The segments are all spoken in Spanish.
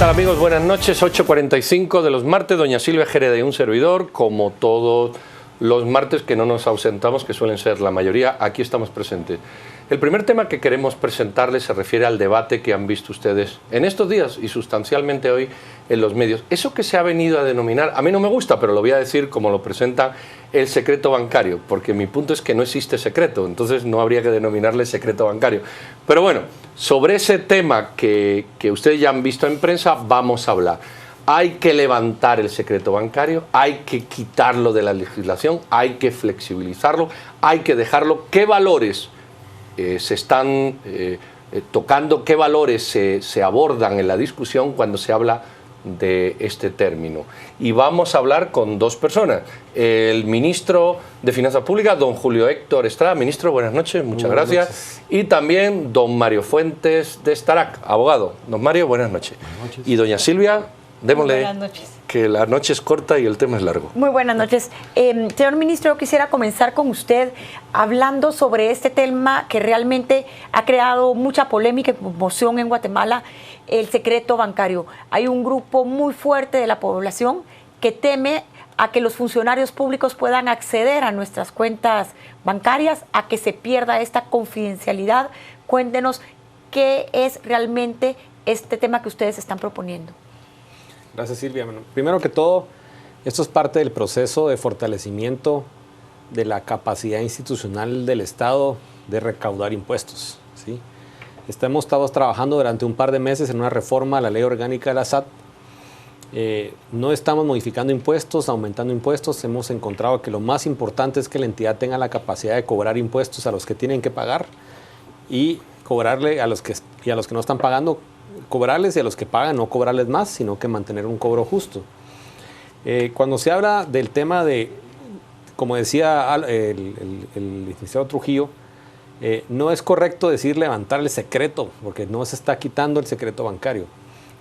tal, amigos? Buenas noches, 8:45 de los martes. Doña Silvia Jerez y un servidor, como todos los martes que no nos ausentamos, que suelen ser la mayoría, aquí estamos presentes. El primer tema que queremos presentarles se refiere al debate que han visto ustedes en estos días y sustancialmente hoy en los medios. Eso que se ha venido a denominar, a mí no me gusta, pero lo voy a decir como lo presenta, el secreto bancario, porque mi punto es que no existe secreto, entonces no habría que denominarle secreto bancario. Pero bueno, sobre ese tema que ustedes ya han visto en prensa, vamos a hablar. Hay que levantar el secreto bancario, hay que quitarlo de la legislación, hay que flexibilizarlo, hay que dejarlo. ¿Qué valores se están tocando, qué valores se abordan en la discusión cuando se habla de este término? Y vamos a hablar con dos personas. El ministro de Finanzas Públicas, don Julio Héctor Estrada. Ministro, buenas noches, muchas gracias. Y también don Mario Fuentes de Starac, abogado. Don Mario, buenas noches. Buenas noches. Y doña Silvia, démosle. Buenas noches. Que la noche es corta y el tema es largo. Muy buenas noches. Señor ministro, yo quisiera comenzar con usted hablando sobre este tema que realmente ha creado mucha polémica y conmoción en Guatemala, el secreto bancario. Hay un grupo muy fuerte de la población que teme a que los funcionarios públicos puedan acceder a nuestras cuentas bancarias, a que se pierda esta confidencialidad. Cuéntenos qué es realmente este tema que ustedes están proponiendo. Gracias, Silvia. Bueno, primero que todo, esto es parte del proceso de fortalecimiento de la capacidad institucional del Estado de recaudar impuestos, ¿sí? Hemos estado trabajando durante un par de meses en una reforma a la ley orgánica de la SAT. No estamos modificando impuestos, aumentando impuestos. Hemos encontrado que lo más importante es que la entidad tenga la capacidad de cobrar impuestos a los que tienen que pagar y cobrarle a los que no están pagando, cobrarles, y a los que pagan no cobrarles más, sino que mantener un cobro justo. Cuando se habla del tema de, como decía el licenciado Trujillo, no es correcto decir levantar el secreto, porque no se está quitando el secreto bancario.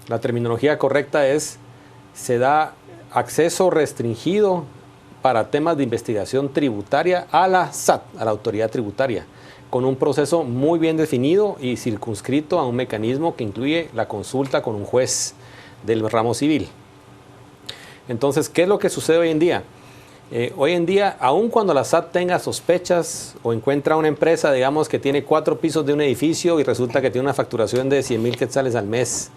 La terminología correcta es, se da acceso restringido para temas de investigación tributaria a la SAT, a la autoridad tributaria, con un proceso muy bien definido y circunscrito a un mecanismo que incluye la consulta con un juez del ramo civil. Entonces, ¿qué es lo que sucede hoy en día? Hoy en día, aun cuando la SAT tenga sospechas o encuentra una empresa, digamos, que tiene 4 pisos de un edificio y resulta que tiene una facturación de 100,000 quetzales al mes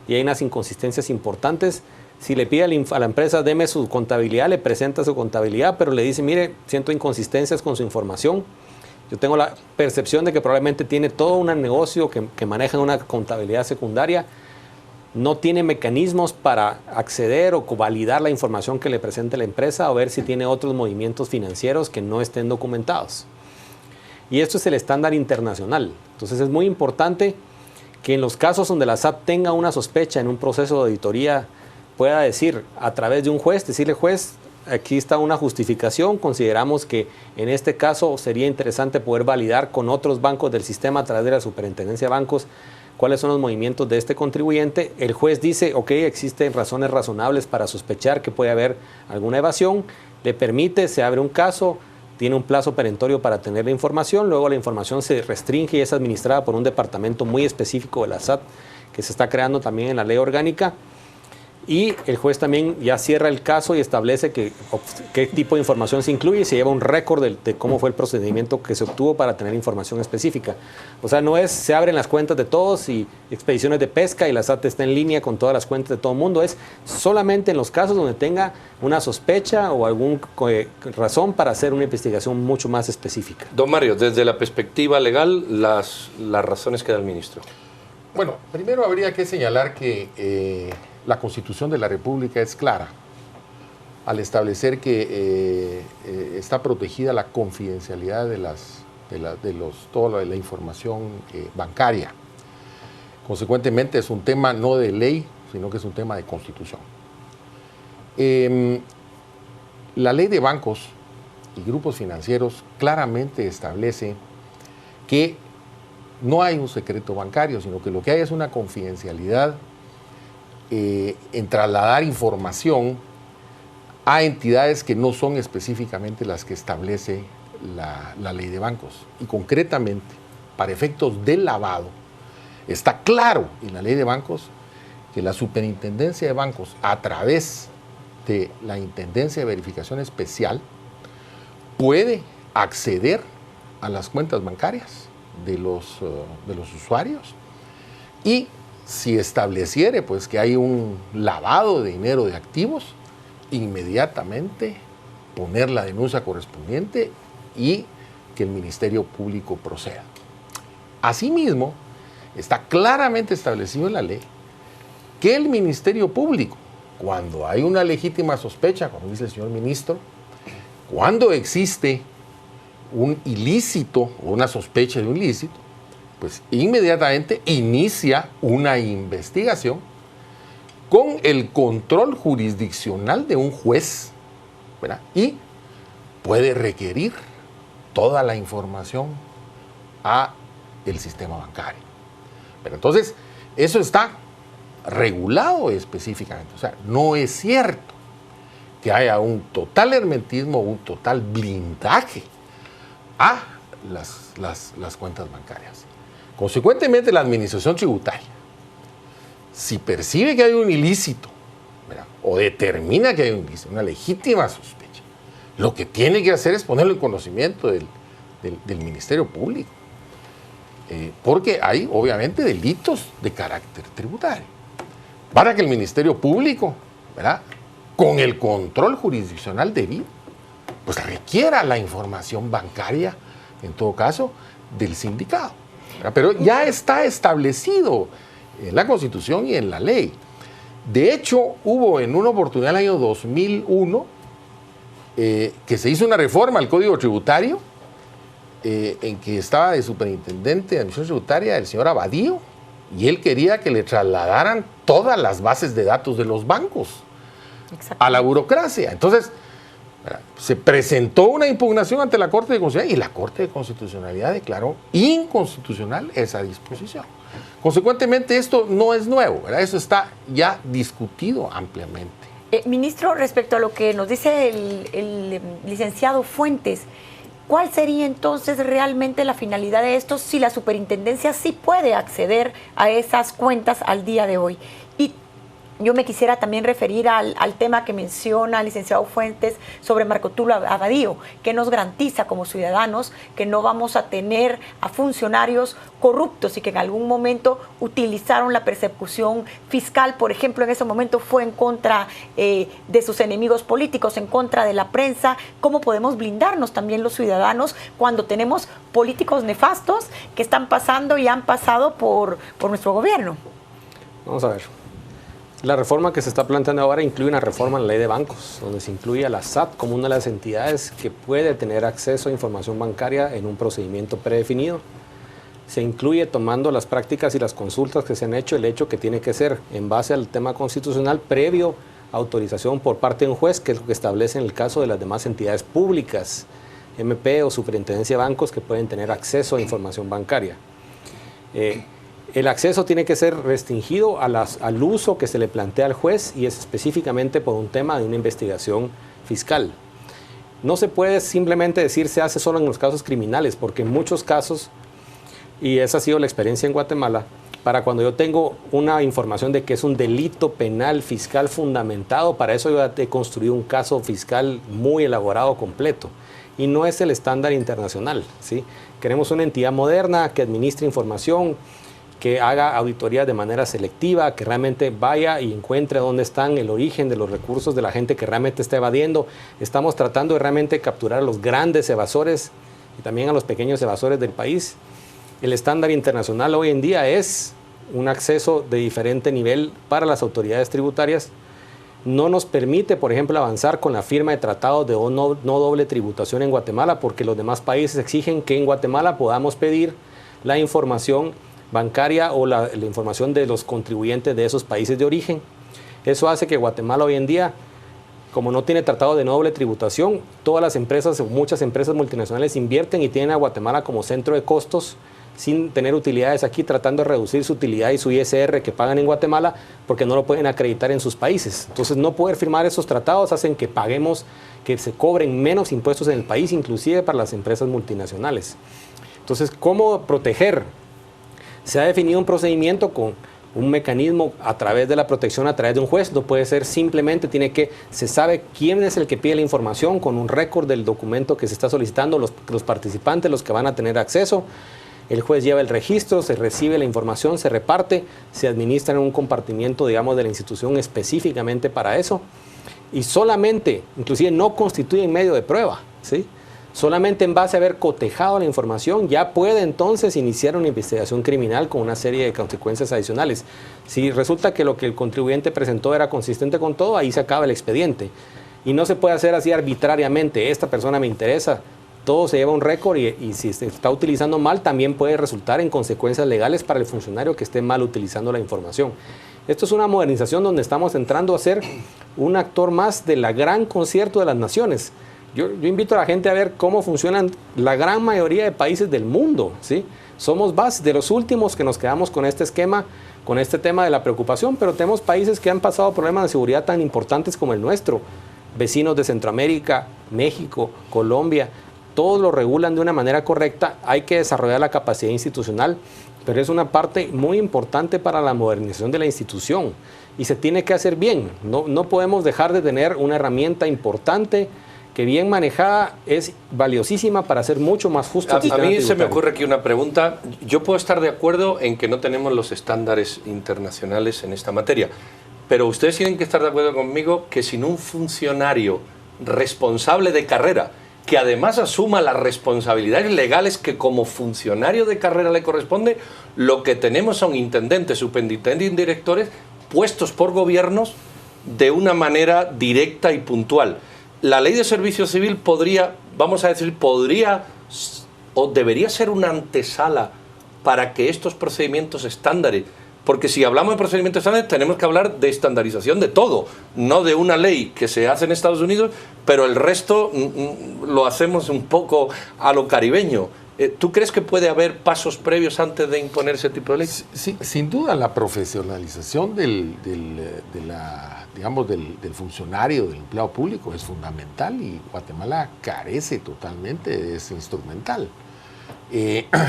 y hay unas inconsistencias importantes, si le pide a la empresa, deme su contabilidad, le presenta su contabilidad, pero le dice, mire, siento inconsistencias con su información. Yo tengo la percepción de que probablemente tiene todo un negocio que maneja una contabilidad secundaria, no tiene mecanismos para acceder o validar la información que le presente la empresa o ver si tiene otros movimientos financieros que no estén documentados. Y esto es el estándar internacional. Entonces es muy importante que en los casos donde la SAT tenga una sospecha en un proceso de auditoría, pueda decir a través de un juez, decirle, juez, aquí está una justificación, consideramos que en este caso sería interesante poder validar con otros bancos del sistema a través de la Superintendencia de Bancos cuáles son los movimientos de este contribuyente. El juez dice, ok, existen razones razonables para sospechar que puede haber alguna evasión, le permite, se abre un caso, tiene un plazo perentorio para tener la información, luego la información se restringe y es administrada por un departamento muy específico de la SAT que se está creando también en la ley orgánica. Y el juez también ya cierra el caso y establece qué tipo de información se incluye y se lleva un récord de cómo fue el procedimiento que se obtuvo para tener información específica. O sea, no es se abren las cuentas de todos y expediciones de pesca y la SAT está en línea con todas las cuentas de todo el mundo. Es solamente en los casos donde tenga una sospecha o alguna razón para hacer una investigación mucho más específica. Don Mario, desde la perspectiva legal, las razones que da el ministro. Bueno, primero habría que señalar que la Constitución de la República es clara al establecer que está protegida la confidencialidad de toda la información bancaria. Consecuentemente es un tema no de ley, sino que es un tema de Constitución. La ley de bancos y grupos financieros claramente establece que no hay un secreto bancario, sino que lo que hay es una confidencialidad en trasladar información a entidades que no son específicamente las que establece la ley de bancos. Y concretamente, para efectos del lavado, está claro en la ley de bancos que la Superintendencia de Bancos, a través de la Intendencia de Verificación Especial, puede acceder a las cuentas bancarias de los usuarios, y si estableciere pues que hay un lavado de dinero de activos, inmediatamente poner la denuncia correspondiente y que el Ministerio Público proceda. Asimismo, está claramente establecido en la ley que el Ministerio Público, cuando hay una legítima sospecha, como dice el señor ministro, cuando existe un ilícito o una sospecha de un ilícito, pues inmediatamente inicia una investigación con el control jurisdiccional de un juez, ¿verdad? Y puede requerir toda la información a el sistema bancario. Pero entonces, eso está regulado específicamente. O sea, no es cierto que haya un total hermetismo, un total blindaje a las cuentas bancarias. Consecuentemente, la administración tributaria, si percibe que hay un ilícito, ¿verdad?, o determina que hay un ilícito, una legítima sospecha, lo que tiene que hacer es ponerlo en conocimiento del Ministerio Público. Porque hay, obviamente, delitos de carácter tributario. Para que el Ministerio Público, ¿verdad?, con el control jurisdiccional debido, pues requiera la información bancaria, en todo caso, del sindicado, ¿verdad? Pero ya está establecido en la Constitución y en la ley. De hecho, hubo en una oportunidad en el año 2001 que se hizo una reforma al Código Tributario en que estaba de superintendente de administración tributaria el señor Abadío, y él quería que le trasladaran todas las bases de datos de los bancos a la burocracia. Entonces, se presentó una impugnación ante la Corte de Constitucionalidad y la Corte de Constitucionalidad declaró inconstitucional esa disposición. Consecuentemente, esto no es nuevo, ¿verdad? Eso está ya discutido ampliamente. Ministro, respecto a lo que nos dice el licenciado Fuentes, ¿cuál sería entonces realmente la finalidad de esto si la superintendencia sí puede acceder a esas cuentas al día de hoy? Y yo me quisiera también referir al tema que menciona el licenciado Fuentes sobre Marco Tulio Abadío, que nos garantiza como ciudadanos que no vamos a tener a funcionarios corruptos y que en algún momento utilizaron la persecución fiscal, por ejemplo, en ese momento fue en contra de sus enemigos políticos, en contra de la prensa. ¿Cómo podemos blindarnos también los ciudadanos cuando tenemos políticos nefastos que están pasando y han pasado por nuestro gobierno? Vamos a ver. La reforma que se está planteando ahora incluye una reforma en la ley de bancos, donde se incluye a la SAT como una de las entidades que puede tener acceso a información bancaria en un procedimiento predefinido. Se incluye, tomando las prácticas y las consultas que se han hecho, el hecho que tiene que ser en base al tema constitucional previo autorización por parte de un juez, que es lo que establece en el caso de las demás entidades públicas, MP o Superintendencia de Bancos, que pueden tener acceso a información bancaria. El acceso tiene que ser restringido al uso que se le plantea al juez, y es específicamente por un tema de una investigación fiscal. No se puede simplemente decir se hace solo en los casos criminales, porque en muchos casos, y esa ha sido la experiencia en Guatemala, para cuando yo tengo una información de que es un delito penal fiscal fundamentado, para eso yo he construido un caso fiscal muy elaborado, completo. Y no es el estándar internacional, ¿sí? Queremos una entidad moderna que administre información, que haga auditorías de manera selectiva, que realmente vaya y encuentre dónde están el origen de los recursos de la gente que realmente está evadiendo. Estamos tratando de realmente capturar a los grandes evasores y también a los pequeños evasores del país. El estándar internacional hoy en día es un acceso de diferente nivel para las autoridades tributarias. No nos permite, por ejemplo, avanzar con la firma de tratados de no doble tributación en Guatemala, porque los demás países exigen que en Guatemala podamos pedir la información bancaria o la información de los contribuyentes de esos países de origen. Eso hace que Guatemala hoy en día, como no tiene tratado de no doble tributación, todas las empresas, muchas empresas multinacionales invierten y tienen a Guatemala como centro de costos sin tener utilidades aquí, tratando de reducir su utilidad y su ISR que pagan en Guatemala porque no lo pueden acreditar en sus países. Entonces, no poder firmar esos tratados hacen que paguemos, que se cobren menos impuestos en el país, inclusive para las empresas multinacionales. Entonces, ¿cómo proteger? Se ha definido un procedimiento con un mecanismo a través de la protección, a través de un juez. No puede ser simplemente, se sabe quién es el que pide la información con un récord del documento que se está solicitando, los participantes, los que van a tener acceso. El juez lleva el registro, se recibe la información, se reparte, se administra en un compartimiento, digamos, de la institución específicamente para eso. Y solamente, inclusive no constituye medio de prueba, ¿sí? Solamente en base a haber cotejado la información ya puede entonces iniciar una investigación criminal con una serie de consecuencias adicionales. Si resulta que lo que el contribuyente presentó era consistente con todo, ahí se acaba el expediente. Y no se puede hacer así arbitrariamente, esta persona me interesa, todo se lleva un récord y si se está utilizando mal también puede resultar en consecuencias legales para el funcionario que esté mal utilizando la información. Esto es una modernización donde estamos entrando a ser un actor más del gran concierto de las naciones. Yo invito a la gente a ver cómo funcionan la gran mayoría de países del mundo, ¿sí? Somos de los últimos que nos quedamos con este esquema, con este tema de la preocupación, pero tenemos países que han pasado problemas de seguridad tan importantes como el nuestro. Vecinos de Centroamérica, México, Colombia, todos lo regulan de una manera correcta. Hay que desarrollar la capacidad institucional, pero es una parte muy importante para la modernización de la institución y se tiene que hacer bien. No podemos dejar de tener una herramienta importante que bien manejada es valiosísima para ser mucho más justo. A mí se me ocurre aquí una pregunta. Yo puedo estar de acuerdo en que no tenemos los estándares internacionales en esta materia, pero ustedes tienen que estar de acuerdo conmigo que sin un funcionario responsable de carrera, que además asuma las responsabilidades legales que como funcionario de carrera le corresponde, lo que tenemos son intendentes, superintendentes y directores puestos por gobiernos de una manera directa y puntual. La ley de servicio civil podría o debería ser una antesala para que estos procedimientos estándares, porque si hablamos de procedimientos estándares tenemos que hablar de estandarización de todo, no de una ley que se hace en Estados Unidos, pero el resto lo hacemos un poco a lo caribeño. ¿Tú crees que puede haber pasos previos antes de imponer ese tipo de ley? Sí, sin duda la profesionalización del funcionario, del empleado público es fundamental y Guatemala carece totalmente de ese instrumental.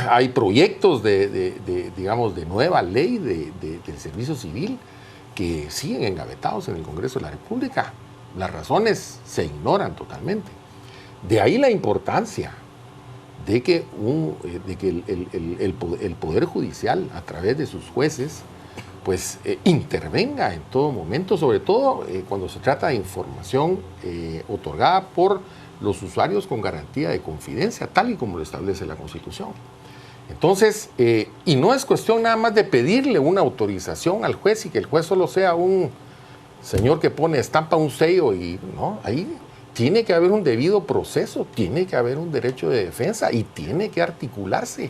Hay proyectos de nueva ley del servicio civil que siguen engavetados en el Congreso de la República. Las razones se ignoran totalmente. De ahí la importancia de que el Poder Judicial, a través de sus jueces, pues intervenga en todo momento, sobre todo cuando se trata de información otorgada por los usuarios con garantía de confidencia, tal y como lo establece la Constitución. Entonces, y no es cuestión nada más de pedirle una autorización al juez y que el juez solo sea un señor que pone estampa un sello y no, ahí tiene que haber un debido proceso, tiene que haber un derecho de defensa y tiene que articularse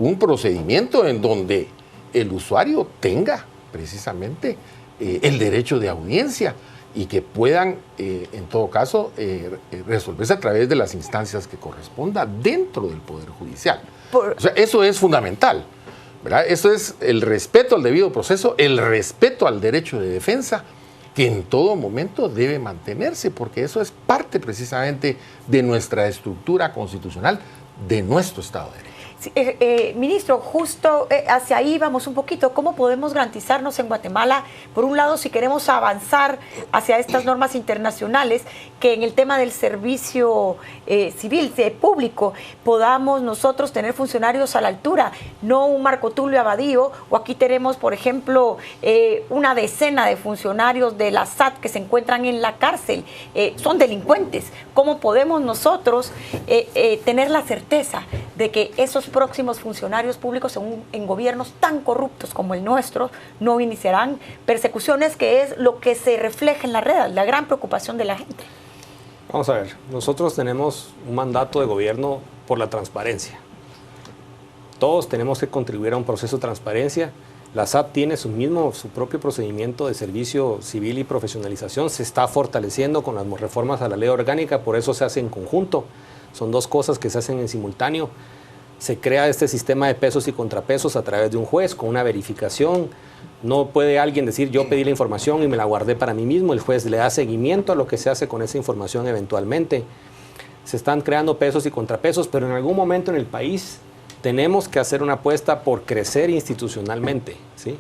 un procedimiento en donde el usuario tenga precisamente el derecho de audiencia y que puedan, en todo caso, resolverse a través de las instancias que corresponda dentro del Poder Judicial. O sea, eso es fundamental, ¿verdad? Eso es el respeto al debido proceso, el respeto al derecho de defensa, que en todo momento debe mantenerse, porque eso es parte precisamente de nuestra estructura constitucional, de nuestro Estado de Derecho. Sí, ministro, justo hacia ahí vamos un poquito. ¿Cómo podemos garantizarnos en Guatemala, por un lado, si queremos avanzar hacia estas normas internacionales, que en el tema del servicio civil, público, podamos nosotros tener funcionarios a la altura, no un Marco Tulio Abadío, o aquí tenemos, por ejemplo, una decena de funcionarios de la SAT que se encuentran en la cárcel, son delincuentes? ¿Cómo podemos nosotros tener la certeza de que esos próximos funcionarios públicos en gobiernos tan corruptos como el nuestro no iniciarán persecuciones, que es lo que se refleja en la red, la gran preocupación de la gente? Vamos a ver, nosotros tenemos un mandato de gobierno por la transparencia. Todos tenemos que contribuir a un proceso de transparencia. La SAT tiene su propio procedimiento de servicio civil y profesionalización. Se está fortaleciendo con las reformas a la ley orgánica, por eso se hace en conjunto. Son dos cosas que se hacen en simultáneo. Se crea este sistema de pesos y contrapesos a través de un juez con una verificación. No puede alguien decir, yo pedí la información y me la guardé para mí mismo. El juez le da seguimiento a lo que se hace con esa información eventualmente. Se están creando pesos y contrapesos, pero en algún momento en el país tenemos que hacer una apuesta por crecer institucionalmente, ¿sí?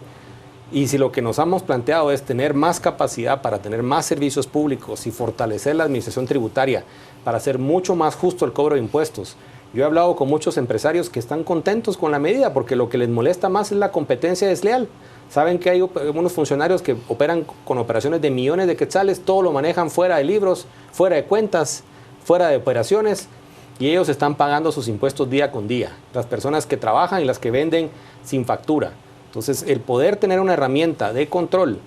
Y si lo que nos hemos planteado es tener más capacidad para tener más servicios públicos y fortalecer la administración tributaria para hacer mucho más justo el cobro de impuestos, yo he hablado con muchos empresarios que están contentos con la medida porque lo que les molesta más es la competencia desleal. Saben que hay unos funcionarios que operan con operaciones de millones de quetzales, todo lo manejan fuera de libros, fuera de cuentas, fuera de operaciones, y ellos están pagando sus impuestos día con día. Las personas que trabajan y las que venden sin factura. Entonces, el poder tener una herramienta de control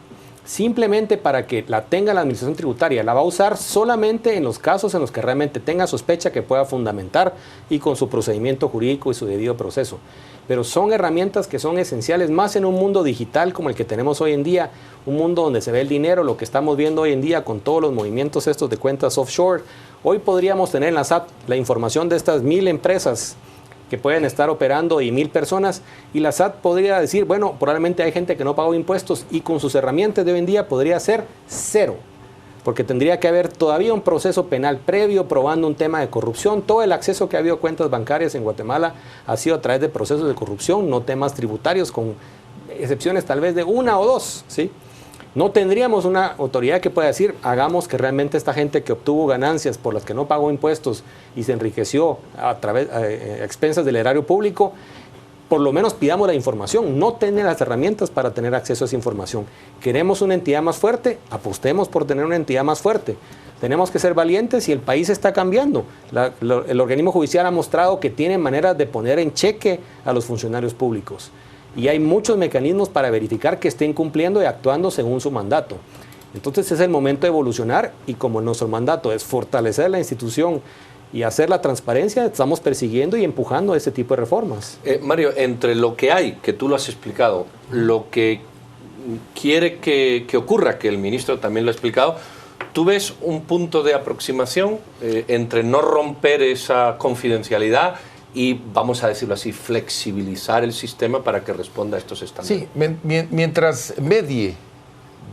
simplemente para que la tenga la administración tributaria, la va a usar solamente en los casos en los que realmente tenga sospecha que pueda fundamentar y con su procedimiento jurídico y su debido proceso. Pero son herramientas que son esenciales más en un mundo digital como el que tenemos hoy en día, un mundo donde se ve el dinero, lo que estamos viendo hoy en día con todos los movimientos estos de cuentas offshore. Hoy podríamos tener en la SAT la información de estas 1000 empresas que pueden estar operando y 1000 personas, y la SAT podría decir, bueno, probablemente hay gente que no pagó impuestos, y con sus herramientas de hoy en día podría ser 0, porque tendría que haber todavía un proceso penal previo probando un tema de corrupción. Todo el acceso que ha habido a cuentas bancarias en Guatemala ha sido a través de procesos de corrupción, no temas tributarios, con excepciones tal vez de 1 o 2, ¿sí? No tendríamos una autoridad que pueda decir, hagamos que realmente esta gente que obtuvo ganancias por las que no pagó impuestos y se enriqueció a expensas del erario público, por lo menos pidamos la información. No tener las herramientas para tener acceso a esa información. Queremos una entidad más fuerte, apostemos por tener una entidad más fuerte. Tenemos que ser valientes y el país está cambiando. El organismo judicial ha mostrado que tiene maneras de poner en cheque a los funcionarios públicos. Y hay muchos mecanismos para verificar que estén cumpliendo y actuando según su mandato. Entonces es el momento de evolucionar, y como nuestro mandato es fortalecer la institución y hacer la transparencia, estamos persiguiendo y empujando ese tipo de reformas. Mario, entre lo que hay, que tú lo has explicado, lo que quiere que ocurra, que el ministro también lo ha explicado, ¿tú ves un punto de aproximación entre no romper esa confidencialidad y, vamos a decirlo así, flexibilizar el sistema para que responda a estos estándares? Sí, mientras medie,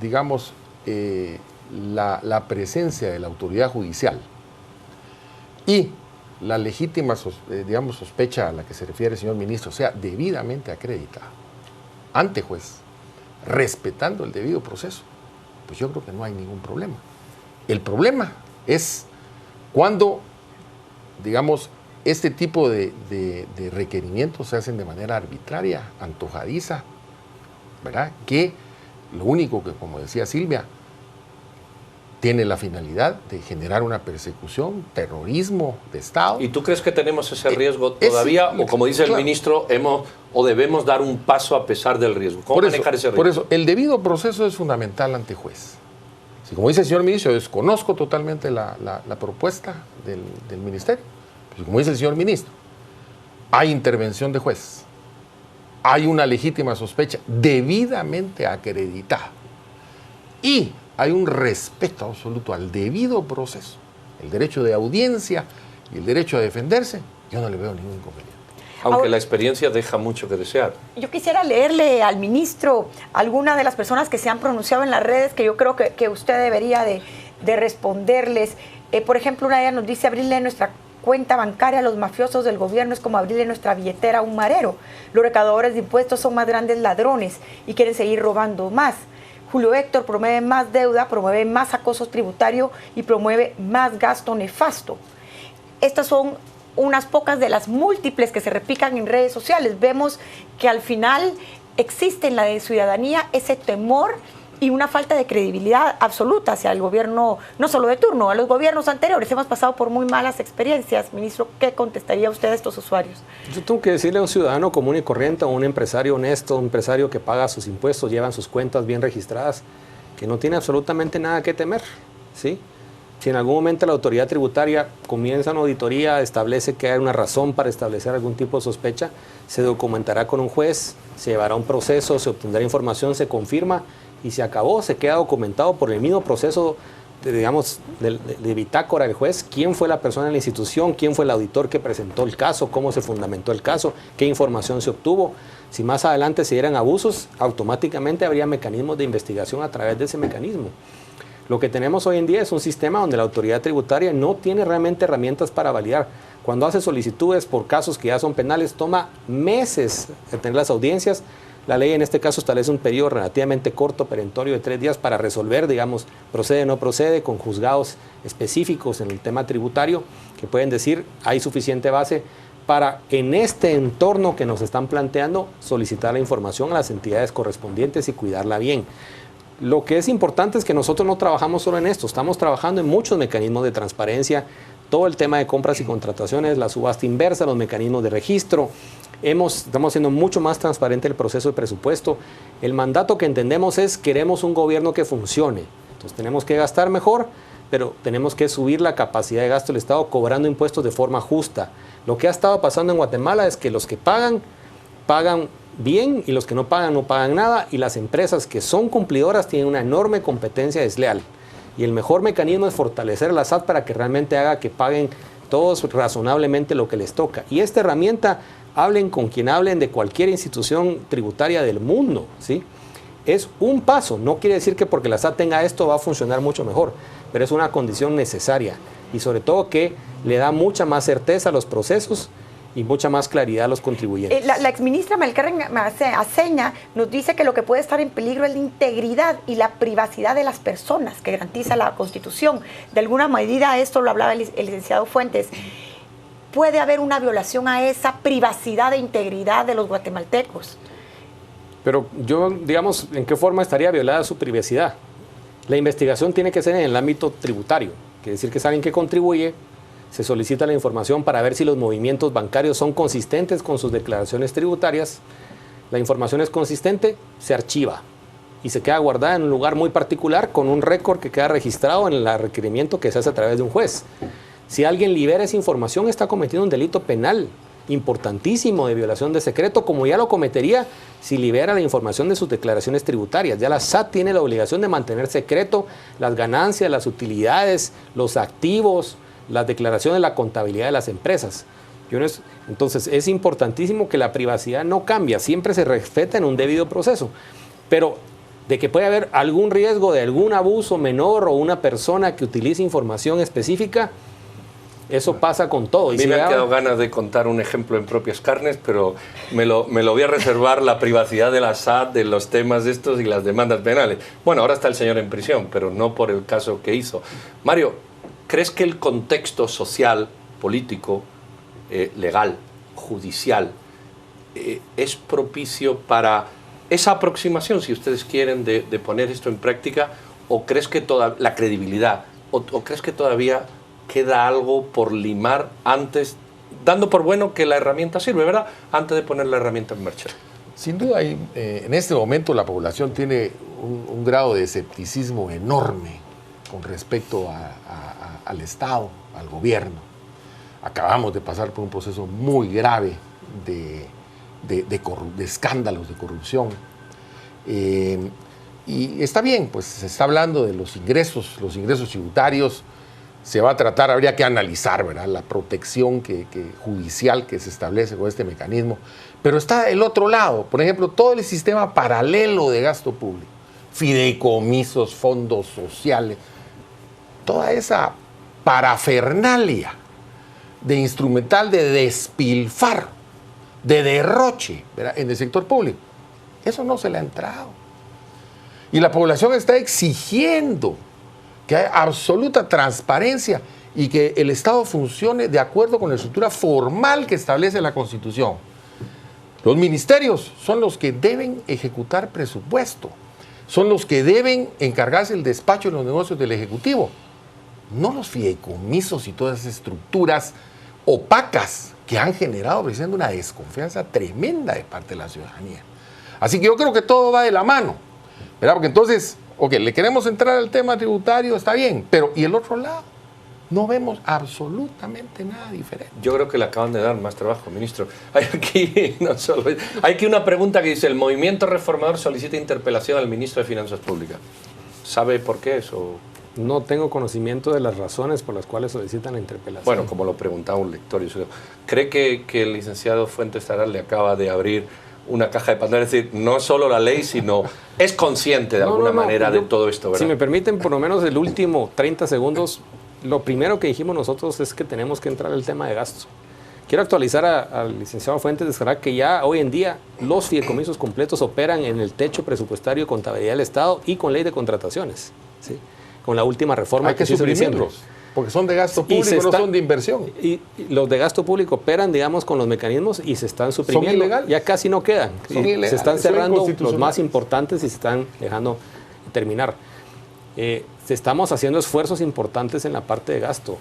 digamos, la presencia de la autoridad judicial y la legítima sospecha a la que se refiere el señor ministro sea debidamente acreditada ante juez, respetando el debido proceso, pues yo creo que no hay ningún problema. El problema es cuando, digamos, este tipo de requerimientos se hacen de manera arbitraria, antojadiza, ¿verdad? Que lo único que, como decía Silvia, tiene la finalidad de generar una persecución, terrorismo de Estado. ¿Y tú crees que tenemos ese riesgo todavía? O como dice el ministro, debemos dar un paso a pesar del riesgo. ¿Cómo manejar ese riesgo? Por eso, el debido proceso es fundamental ante juez. Si, como dice el señor ministro, yo desconozco totalmente la propuesta del ministerio. Pues, como dice el señor ministro, hay intervención de juez, hay una legítima sospecha debidamente acreditada y hay un respeto absoluto al debido proceso, el derecho de audiencia y el derecho a defenderse. Yo no le veo ningún inconveniente. Aunque ahora, la experiencia deja mucho que desear. Yo quisiera leerle al ministro alguna de las personas que se han pronunciado en las redes que yo creo que usted debería de responderles. Por ejemplo, una de ellas nos dice: abrirle nuestra cuenta bancaria a los mafiosos del gobierno es como abrirle nuestra billetera a un marero. Los recaudadores de impuestos son más grandes ladrones y quieren seguir robando más. Julio Héctor promueve más deuda, promueve más acoso tributario y promueve más gasto nefasto. Estas son unas pocas de las múltiples que se repican en redes sociales. Vemos que al final existe en la ciudadanía ese temor y una falta de credibilidad absoluta hacia el gobierno, no solo de turno, a los gobiernos anteriores. Hemos pasado por muy malas experiencias. Ministro, ¿qué contestaría usted a estos usuarios? Yo tengo que decirle a un ciudadano común y corriente, a un empresario honesto, un empresario que paga sus impuestos, llevan sus cuentas bien registradas, que no tiene absolutamente nada que temer, ¿sí? Si en algún momento la autoridad tributaria comienza una auditoría, establece que hay una razón para establecer algún tipo de sospecha, se documentará con un juez, se llevará un proceso, se obtendrá información, se confirma y se acabó, se queda documentado por el mismo proceso, de bitácora del juez, quién fue la persona en la institución, quién fue el auditor que presentó el caso, cómo se fundamentó el caso, qué información se obtuvo. Si más adelante se dieran abusos, automáticamente habría mecanismos de investigación a través de ese mecanismo. Lo que tenemos hoy en día es un sistema donde la autoridad tributaria no tiene realmente herramientas para validar. Cuando hace solicitudes por casos que ya son penales, toma meses de tener las audiencias. La ley en este caso establece un periodo relativamente corto, perentorio de 3 días para resolver, digamos, procede o no procede, con juzgados específicos en el tema tributario que pueden decir hay suficiente base para, en este entorno que nos están planteando, solicitar la información a las entidades correspondientes y cuidarla bien. Lo que es importante es que nosotros no trabajamos solo en esto, estamos trabajando en muchos mecanismos de transparencia, todo el tema de compras y contrataciones, la subasta inversa, los mecanismos de registro. Estamos haciendo mucho más transparente el proceso de presupuesto. El mandato que entendemos es: queremos un gobierno que funcione. Entonces tenemos que gastar mejor, pero tenemos que subir la capacidad de gasto del Estado cobrando impuestos de forma justa. Lo que ha estado pasando en Guatemala es que los que pagan, pagan bien, y los que no pagan nada, y las empresas que son cumplidoras tienen una enorme competencia desleal. Y el mejor mecanismo es fortalecer la SAT para que realmente haga que paguen todos razonablemente lo que les toca. Y esta herramienta, hablen con quien hablen de cualquier institución tributaria del mundo, ¿sí? Es un paso, no quiere decir que porque la SAT tenga esto va a funcionar mucho mejor, pero es una condición necesaria, y sobre todo que le da mucha más certeza a los procesos y mucha más claridad a los contribuyentes. La exministra Melcarren Aceña nos dice que lo que puede estar en peligro es la integridad y la privacidad de las personas que garantiza la Constitución. De alguna medida, esto lo hablaba el licenciado Fuentes, puede haber una violación a esa privacidad e integridad de los guatemaltecos. Pero yo, digamos, ¿en qué forma estaría violada su privacidad? La investigación tiene que ser en el ámbito tributario, quiere decir que es alguien que contribuye, se solicita la información para ver si los movimientos bancarios son consistentes con sus declaraciones tributarias. La información es consistente, se archiva y se queda guardada en un lugar muy particular con un récord que queda registrado en el requerimiento que se hace a través de un juez. Si alguien libera esa información, está cometiendo un delito penal importantísimo de violación de secreto, como ya lo cometería si libera la información de sus declaraciones tributarias. Ya la SAT tiene la obligación de mantener secreto las ganancias, las utilidades, los activos, las declaraciones, la contabilidad de las empresas. Entonces es importantísimo que la privacidad no cambia, siempre se respeta en un debido proceso. Pero de que puede haber algún riesgo de algún abuso menor o una persona que utilice información específica, eso pasa con todo. A mí me han quedado ganas de contar un ejemplo en propias carnes, pero me lo voy a reservar, la privacidad de la SAT, de los temas de estos y las demandas penales. Bueno, ahora está el señor en prisión, pero no por el caso que hizo. Mario, ¿crees que el contexto social, político, legal, judicial, es propicio para esa aproximación, si ustedes quieren, de poner esto en práctica? ¿O crees que la credibilidad, o crees que todavía queda algo por limar antes, dando por bueno que la herramienta sirve, ¿verdad?, antes de poner la herramienta en marcha? Sin duda, en este momento la población tiene un grado de escepticismo enorme con respecto al Estado, al gobierno. Acabamos de pasar por un proceso muy grave de escándalos de corrupción. Y está bien, pues se está hablando de los ingresos tributarios. Se va a tratar, habría que analizar, ¿verdad?, la protección judicial que se establece con este mecanismo. Pero está el otro lado, por ejemplo, todo el sistema paralelo de gasto público, fideicomisos, fondos sociales, toda esa parafernalia de instrumental de despilfarro, de derroche, ¿verdad?, en el sector público. Eso no se le ha entrado. Y la población está exigiendo que haya absoluta transparencia y que el Estado funcione de acuerdo con la estructura formal que establece la Constitución. Los ministerios son los que deben ejecutar presupuesto, son los que deben encargarse del despacho de los negocios del Ejecutivo, no los fideicomisos y todas esas estructuras opacas que han generado precisamente una desconfianza tremenda de parte de la ciudadanía. Así que yo creo que todo va de la mano, ¿verdad? Porque entonces, ok, le queremos entrar al tema tributario, está bien, pero ¿y el otro lado? No vemos absolutamente nada diferente. Yo creo que le acaban de dar más trabajo, ministro. Hay aquí una pregunta que dice: el movimiento reformador solicita interpelación al ministro de Finanzas Públicas. ¿Sabe por qué eso? No tengo conocimiento de las razones por las cuales solicitan la interpelación. Bueno, como lo preguntaba un lector, ¿cree que el licenciado Fuentes Taral le acaba de abrir una caja de Pandora? Es decir, no solo la ley, sino es consciente de alguna manera de todo esto, ¿verdad? Si me permiten, por lo menos el último 30 segundos, lo primero que dijimos nosotros es que tenemos que entrar al tema de gastos. quiero actualizar al licenciado Fuentes de Escará que ya hoy en día los fideicomisos completos operan en el techo presupuestario de contabilidad del Estado y con ley de contrataciones, ¿sí? Con la última reforma hay que se hizo en diciembre. suprimirlos, porque son de gasto público, no son de inversión. Y los de gasto público operan, digamos, con los mecanismos y se están suprimiendo. Son ilegales. Ya casi no quedan. Son ilegales, se están son cerrando los inconstitucionales. más importantes y se están dejando terminar. Estamos haciendo esfuerzos importantes en la parte de gasto.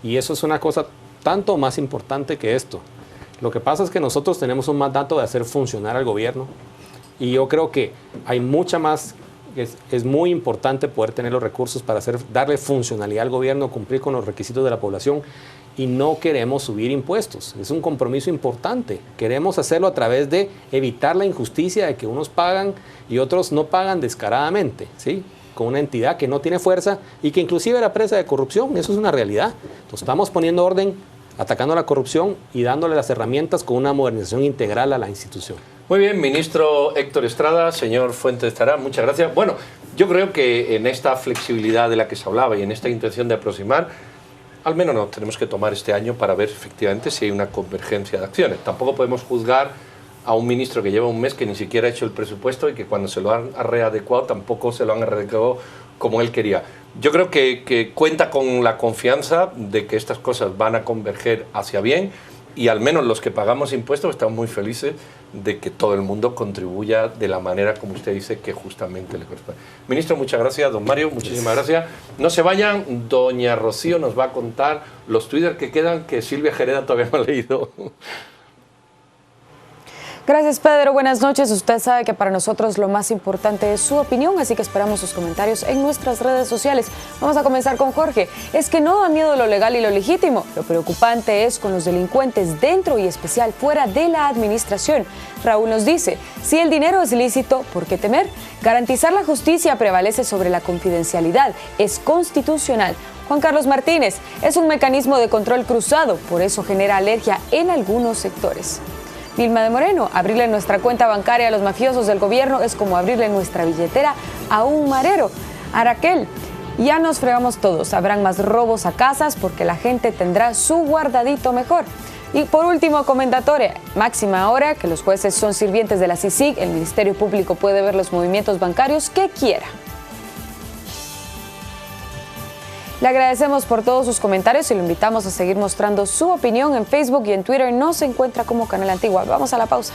Y eso es una cosa tanto más importante que esto. Lo que pasa es que nosotros tenemos un mandato de hacer funcionar al gobierno. Y yo creo que hay mucha más... Es muy importante poder tener los recursos para darle funcionalidad al gobierno, cumplir con los requisitos de la población y no queremos subir impuestos. Es un compromiso importante. Queremos hacerlo a través de evitar la injusticia de que unos pagan y otros no pagan descaradamente, ¿sí? Con una entidad que no tiene fuerza y que inclusive era presa de corrupción. Eso es una realidad. Entonces, estamos poniendo orden, atacando la corrupción y dándole las herramientas con una modernización integral a la institución. Muy bien, ministro Héctor Estrada, señor Fuentes de Escará, muchas gracias. Bueno, yo creo que en esta flexibilidad de la que se hablaba y en esta intención de aproximar, al menos nos tenemos que tomar este año para ver efectivamente si hay una convergencia de acciones. Tampoco podemos juzgar a un ministro que lleva un mes que ni siquiera ha hecho el presupuesto y que cuando se lo han readecuado tampoco se lo han readecuado como él quería. Yo creo que cuenta con la confianza de que estas cosas van a converger hacia bien y al menos los que pagamos impuestos estamos muy felices de que todo el mundo contribuya de la manera como usted dice que justamente le corresponde. Ministro, muchas gracias. Don Mario, muchísimas gracias. No se vayan, doña Rocío nos va a contar los Twitter que quedan que Silvia Jereda todavía no ha leído. Gracias, Pedro. Buenas noches. Usted sabe que para nosotros lo más importante es su opinión, así que esperamos sus comentarios en nuestras redes sociales. Vamos a comenzar con Jorge. Es que no da miedo lo legal y lo legítimo. Lo preocupante es con los delincuentes dentro y especial fuera de la administración. Raúl nos dice, si el dinero es lícito, ¿por qué temer? Garantizar la justicia prevalece sobre la confidencialidad. Es constitucional. Juan Carlos Martínez, es un mecanismo de control cruzado, por eso genera alergia en algunos sectores. Vilma de Moreno, abrirle nuestra cuenta bancaria a los mafiosos del gobierno es como abrirle nuestra billetera a un marero. A Raquel, ya nos fregamos todos, habrán más robos a casas porque la gente tendrá su guardadito mejor. Y por último, comendatoria, máxima ahora que los jueces son sirvientes de la CICIG, el Ministerio Público puede ver los movimientos bancarios que quiera. Le agradecemos por todos sus comentarios y lo invitamos a seguir mostrando su opinión en Facebook y en Twitter. Nos encuentra como Canal Antigua. Vamos a la pausa.